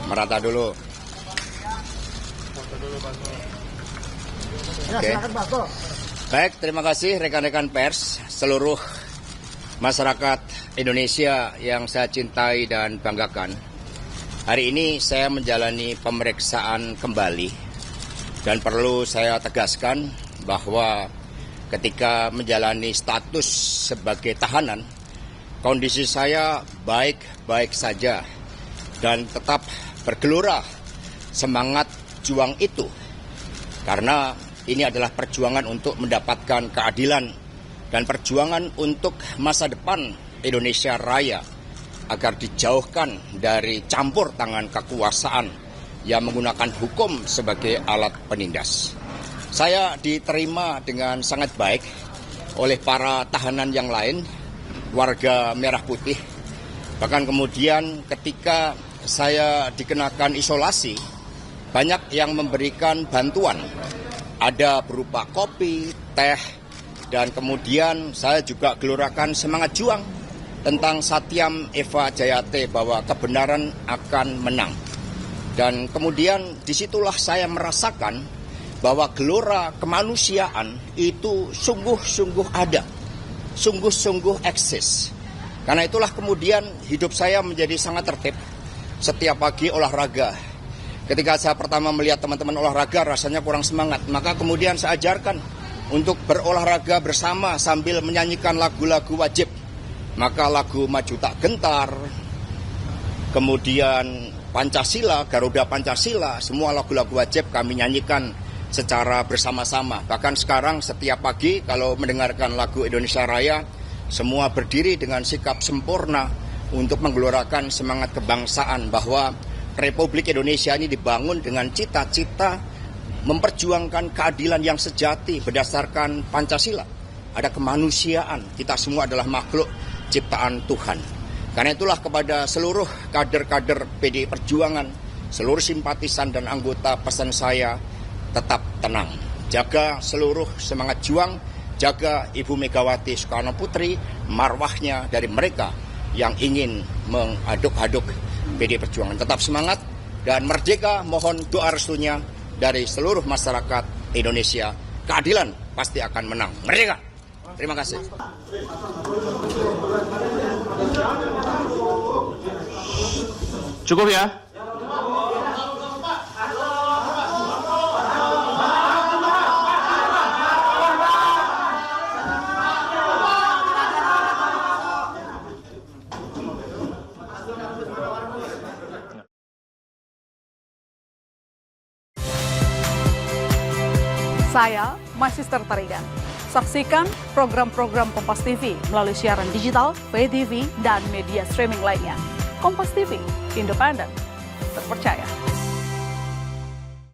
Merata dulu. Oke. Baik, terima kasih rekan-rekan pers, seluruh masyarakat Indonesia yang saya cintai dan banggakan. Hari ini saya menjalani pemeriksaan kembali dan perlu saya tegaskan bahwa ketika menjalani status sebagai tahanan, kondisi saya baik-baik saja dan tetap bergelora semangat juang itu. Karena ini adalah perjuangan untuk mendapatkan keadilan dan perjuangan untuk masa depan Indonesia Raya agar dijauhkan dari campur tangan kekuasaan yang menggunakan hukum sebagai alat penindas. Saya diterima dengan sangat baik oleh para tahanan yang lain, warga Merah Putih. Bahkan kemudian ketika saya dikenakan isolasi, banyak yang memberikan bantuan. Ada berupa kopi, teh, dan kemudian saya juga gelorakan semangat juang tentang Satyam Eva Jayate bahwa kebenaran akan menang. Dan kemudian disitulah saya merasakan bahwa gelora kemanusiaan itu sungguh-sungguh ada, sungguh-sungguh eksis. Karena itulah kemudian hidup saya menjadi sangat tertib. Setiap pagi olahraga. Ketika saya pertama melihat teman-teman olahraga rasanya kurang semangat, maka kemudian saya ajarkan untuk berolahraga bersama sambil menyanyikan lagu-lagu wajib. Maka lagu Maju Tak Gentar, kemudian Pancasila, Garuda Pancasila, semua lagu-lagu wajib kami nyanyikan secara bersama-sama. Bahkan sekarang setiap pagi kalau mendengarkan lagu Indonesia Raya, semua berdiri dengan sikap sempurna untuk menggelorakan semangat kebangsaan bahwa Republik Indonesia ini dibangun dengan cita-cita memperjuangkan keadilan yang sejati berdasarkan Pancasila. Ada kemanusiaan, kita semua adalah makhluk ciptaan Tuhan. Karena itulah kepada seluruh kader-kader PDI Perjuangan, seluruh simpatisan dan anggota, pesan saya tetap tenang. Jaga seluruh semangat juang, jaga Ibu Megawati Soekarno Putri, marwahnya dari mereka yang ingin mengaduk-aduk PDI Perjuangan. Tetap semangat dan merdeka, mohon doa restunya dari seluruh masyarakat Indonesia. Keadilan pasti akan menang. Merdeka! Terima kasih. Cukup ya? Saya, My Sister Tarigan. Saksikan program-program Kompas TV melalui siaran digital, pay TV, dan media streaming lainnya. Kompas TV, independen, terpercaya.